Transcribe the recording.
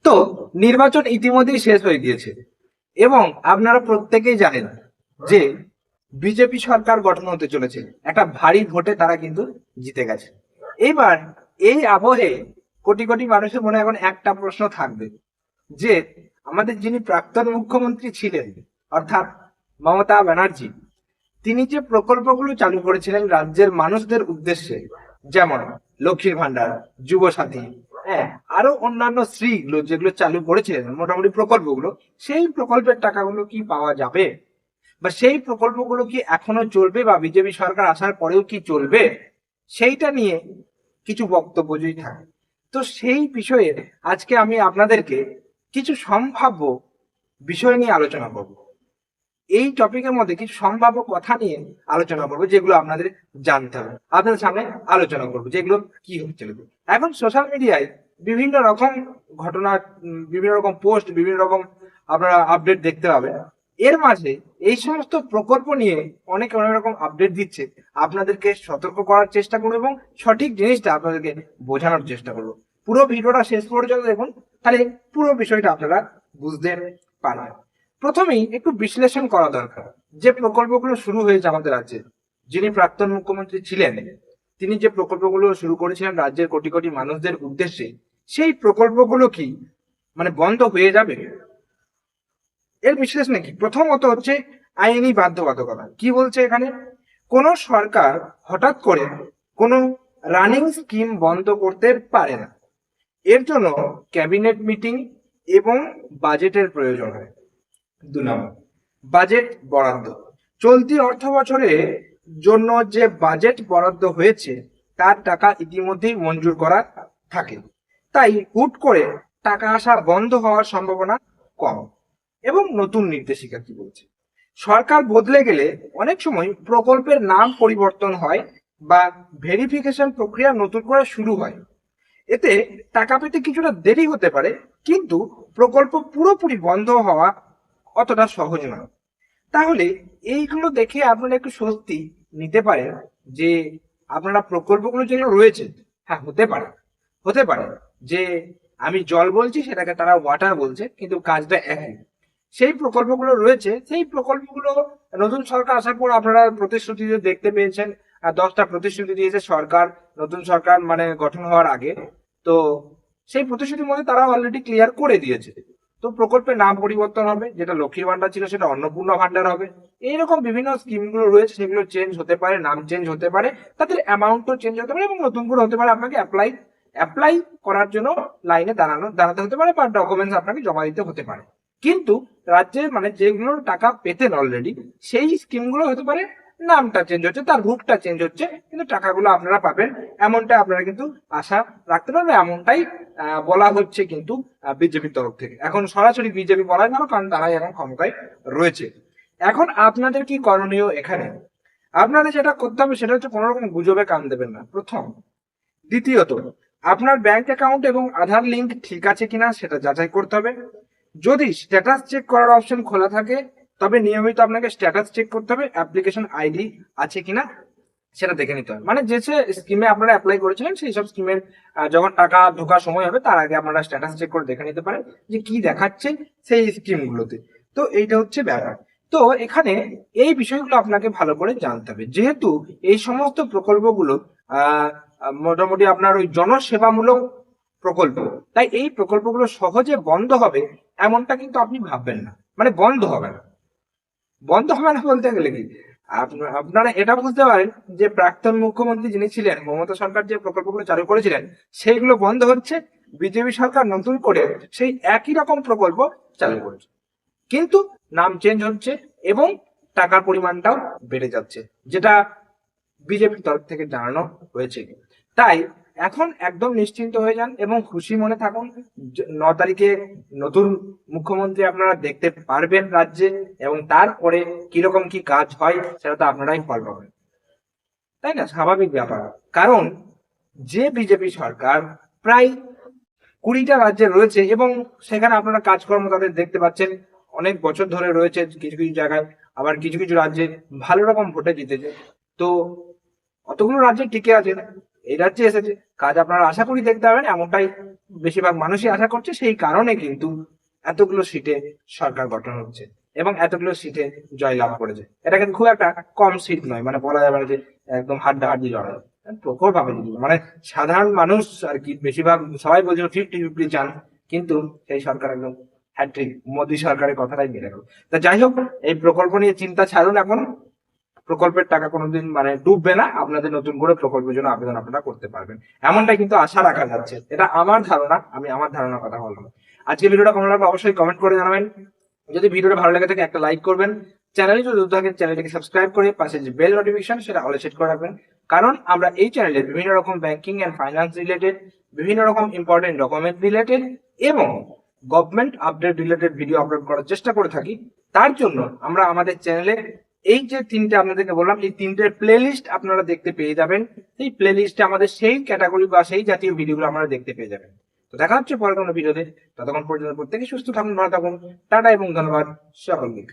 তো নির্বাচন ইতিমধ্যেই শেষ হয়ে গিয়েছে এবং আপনারা প্রত্যেকেই জানেন যে বিজেপি সরকার গঠন হতে চলেছে, একটা ভারী ভোটে তারা কিন্তু জিতে গেছে। এবার এই আবহে কোটি কোটি মানুষের মনে এখন একটা প্রশ্ন থাকবে যে আমাদের যিনি প্রাক্তন মুখ্যমন্ত্রী ছিলেন, অর্থাৎ মমতা ব্যানার্জি, তিনি যে প্রকল্পগুলো চালু করেছিলেন রাজ্যের মানুষদের উদ্দেশ্যে, যেমন লক্ষ্মীর ভান্ডার, যুব সাথী, হ্যাঁ, আরো অন্যান্য শ্রীগুলো যেগুলো চালু করেছিলেন মোটামুটি প্রকল্পগুলো, সেই প্রকল্পের টাকাগুলো কি পাওয়া যাবে, বা সেই প্রকল্পগুলো কি এখনো চলবে, বা বিজেপি সরকার আসার পরেও কি চলবে, সেইটা নিয়ে কিছু বক্তব্য যদি থাকে। তো সেই বিষয়ে আজকে আমি আপনাদেরকে কিছু সম্ভাব্য বিষয় নিয়ে আলোচনা করব। এই টপিকের মধ্যে কিছু সম্ভাব্য কথা নিয়ে আলোচনা করবো, যেগুলো আপনাদের জানতে হবে, আপনাদের সামনে আলোচনা করবো যেগুলো কি হচ্ছে। এখন সোশ্যাল মিডিয়ায় বিভিন্ন রকম ঘটনা, বিভিন্ন রকম পোস্ট, বিভিন্ন রকম আপনারা আপডেট দেখতে পাবেন। এর মাঝে এই সমস্ত প্রকল্প নিয়ে অনেক অনেক রকম আপডেট দিচ্ছে, আপনাদেরকে সতর্ক করার চেষ্টা করবো এবং সঠিক জিনিসটা আপনাদেরকে বোঝানোর চেষ্টা করবো। পুরো ভিডিওটা শেষ পর্যন্ত দেখুন, তাহলে পুরো বিষয়টা আপনারা বুঝতে পারবেন। প্রথমেই একটু বিশ্লেষণ করা দরকার যে প্রকল্পগুলো শুরু হয়েছে আমাদের রাজ্যে। যিনি প্রাক্তন মুখ্যমন্ত্রী ছিলেন, তিনি যে প্রকল্পগুলো শুরু করেছিলেন রাজ্যের কোটি কোটি মানুষদের উদ্দেশ্যে, সেই প্রকল্পগুলো কি মানে বন্ধ হয়ে যাবে? এর বিশ্লেষণ কি? প্রথমত হচ্ছে আইনি বাধ্যবাধকতা। কি বলছে এখানে? কোন সরকার হঠাৎ করে কোন রানিং স্কিম বন্ধ করতে পারে না, এর জন্য ক্যাবিনেট মিটিং এবং বাজেটের প্রয়োজন হয়। 2 নম্বর, বাজেট বরাদ্দ। চলতি অর্থ বছরের জন্য যে বাজেট বরাদ্দ হয়েছে তার টাকা ইতিমধ্যেই মঞ্জুর করা থাকে, তাই হুট করে টাকা আসা বন্ধ হওয়ার সম্ভাবনা কম। এবং নতুন নির্দেশিকা কি বলছে? সরকার বদলে গেলে অনেক সময় প্রকল্পের নাম পরিবর্তন হয় বা ভেরিফিকেশন প্রক্রিয়া নতুন করে শুরু হয়। এতে টাকা পেতে কিছুটা দেরি হতে পারে, কিন্তু প্রকল্প পুরোপুরি বন্ধ হওয়া অতটা সহজ নয়। তাহলে এইগুলো দেখে আপনারা একটু স্বস্তি নিতে পারেন যে আপনারা প্রকল্পগুলো যেগুলো রয়েছে, হ্যাঁ, হতে পারে যে আমি জল বলছি সেটাকে তারা ওয়াটার বলছে, কিন্তু কাজটা একই। সেই প্রকল্পগুলো রয়েছে, সেই প্রকল্পগুলো নতুন সরকার আসার পর আপনারা প্রতিশ্রুতিতে দেখতে পেয়েছেন। 10টা প্রতিশ্রুতি দিয়েছে সরকার, নতুন সরকার মানে গঠন হওয়ার আগে। তো সেই প্রতিশ্রুতির মধ্যে তারা অলরেডি ক্লিয়ার করে দিয়েছে। তো প্রকল্পের নাম পরিবর্তন হবে, যেটা লক্ষ্মীর ভান্ডার ছিল সেটা অন্নপূর্ণা ভান্ডার হবে। এইরকম বিভিন্ন স্কিমগুলো রয়েছে, সেগুলো চেঞ্জ হতে পারে, নাম চেঞ্জ হতে পারে, তাদের অ্যামাউন্টও চেঞ্জ হতে পারে এবং নতুন করে হতে পারে। আপনাকে অ্যাপ্লাই করার জন্য লাইনে দাঁড়াতে হতে পারে, বা ডকুমেন্টস আপনাকে জমা দিতে হতে পারে। কিন্তু রাজ্যে মানে যেগুলো টাকা পেতেন অলরেডি, সেই স্কিমগুলো হতে পারে নামটা চেঞ্জ হচ্ছে, তার রূপটা চেঞ্জ হচ্ছে, কিন্তু টাকাগুলো আপনারা পাবেন, এমনটা আপনারা কিন্তু আশা রাখতে পারবেন। এমনটাই বলা হচ্ছে কিন্তু বিজেপির তরফ থেকে। এখন সরাসরি বিজেপি বলা না, কারণ তারাই এখন ক্ষমতায় রয়েছে। এখন আপনাদের কি করণীয় এখানে? আপনাদের যেটা করতে হবে সেটা হচ্ছে কোনো রকম গুজবে কান দেবেন না, প্রথম। দ্বিতীয়ত, আপনার ব্যাংক অ্যাকাউন্ট এবং আধার লিঙ্ক ঠিক আছে কিনা সেটা যাচাই করতে হবে। যদি স্ট্যাটাস চেক করার অপশন খোলা থাকে, তবে নিয়মিত আপনাকে স্ট্যাটাস চেক করতে হবে, অ্যাপ্লিকেশন আইডি আছে কিনা সেটা দেখে নিতে হবে। মানে যে স্কিমে আপনারা অ্যাপ্লাই করেছিলেন সেই সব স্কিমের যখন টাকা ঢোকার সময় হবে তার আগে আপনারা স্ট্যাটাস চেক করে দেখে নিতে পারেন যে কি দেখাচ্ছে সেই স্কিমগুলোতে। তো এইটা হচ্ছে ব্যাপার। তো এখানে এই বিষয়গুলো আপনাকে ভালো করে জানতে হবে, যেহেতু এই সমস্ত প্রকল্পগুলো আহ মোটামুটি আপনার ওই জনসেবামূলক প্রকল্প, তাই এই প্রকল্পগুলো সহজে বন্ধ হবে এমনটা কিন্তু আপনি ভাববেন না। মানে বন্ধ হবে না বলতে গেলে কি, আপনারা এটা বুঝতে পারেন যে প্রাক্তন মুখ্যমন্ত্রী যিনি ছিলেন, মমতা সরকার যে প্রকল্পগুলো চালু করেছিলেন সেইগুলো বন্ধ হচ্ছে, বিজেপি সরকার নতুন করে সেই একই রকম প্রকল্প চালু করেছে, কিন্তু নাম চেঞ্জ হচ্ছে এবং টাকার পরিমাণটাও বেড়ে যাচ্ছে, যেটা বিজেপির তরফ থেকে জানানো হয়েছে। তাই এখন একদম নিশ্চিন্ত হয়ে যান এবং খুশি মনে থাকুন। 9 তারিখে নতুন মুখ্যমন্ত্রী আপনারা দেখতে পারবেন রাজ্যে, এবং তারপরে কিরকম কি কাজ হয় সেটা তো আপনারাই ফল পাবেন, তাই না? স্বাভাবিক ব্যাপার। কারণ যে বিজেপি সরকার প্রায় 20টা রাজ্যে রয়েছে এবং সেখানে আপনারা কাজকর্ম তাদের দেখতে পাচ্ছেন, অনেক বছর ধরে রয়েছে কিছু কিছু জায়গায়, আবার কিছু কিছু রাজ্যে ভালো রকম ভোটে জিতেছে। তো অতগুলো রাজ্যে টিকে আছে, এই রাজ্যে এসেছে, কাজ আপনারা আশা করি দেখতে পাবেন, এমনটাই বেশিরভাগ মানুষই আশা করছে। সেই কারণে কিন্তু এতগুলো সিটে সরকার গঠন হচ্ছে এবং এতগুলো সিটে জয়লাভ করেছে। এটা কিন্তু খুব একটা কম সিট নয়, মানে বলা যাবে না যে একদম হাড্ডাহাড্ডি লড়াই, প্রখর ভাবে জিতলো। মানে সাধারণ মানুষ আর কি বেশিরভাগ সবাই বলছিল 50-50 চান, কিন্তু সেই সরকার একদম হ্যাট্রিক, মোদী সরকারের কথাটাই মেরে গেল। তা যাই হোক, এই প্রকল্প নিয়ে চিন্তা ছাড়ুন এখন, প্রকল্পের টাকা কোনোদিন মানে ডুববে না, আপনাদের নতুন করে প্রকল্পের জন্য আবেদন আপনারা করতে পারবেন, এমনটাই কিন্তু আশা রাখা যাচ্ছে। এটা আমার ধারণা, আমি আমার ধারণার কথা বললাম। আজকে ভিডিওটা কেমন লাগলো অবশ্যই কমেন্ট করে জানাবেন। যদি ভিডিওটা ভালো লেগে থাকে একটা লাইক করবেন, চ্যানেলে যদি নতুন থাকেন চ্যানেলটিকে সাবস্ক্রাইব করে পাশে যে বেল নোটিফিকেশন সেটা অলে সেট করে রাখবেন, কারণ আমরা এই চ্যানেলে বিভিন্ন রকম ব্যাংকিং এন্ড ফাইন্যান্স রিলেটেড, বিভিন্ন রকম ইম্পর্টেন্ট ডকুমেন্ট রিলেটেড এবং government update related video upload করার চেষ্টা করে থাকি। তার জন্য আমরা আমাদের চ্যানেলে এই যে তিনটে আপনাদেরকে বললাম, এই তিনটের প্লে লিস্ট আপনারা দেখতে পেয়ে যাবেন। এই প্লে লিস্টে আমাদের সেই ক্যাটাগরি বা সেই জাতীয় ভিডিওগুলো আপনারা দেখতে পেয়ে যাবেন। তো দেখা হচ্ছে পরে কোনো ভিডিওতে, ততক্ষণ পর্যন্ত প্রত্যেকে সুস্থ থাকুন, ভালো থাকুন, টাটা এবং ধন্যবাদ সকলকে।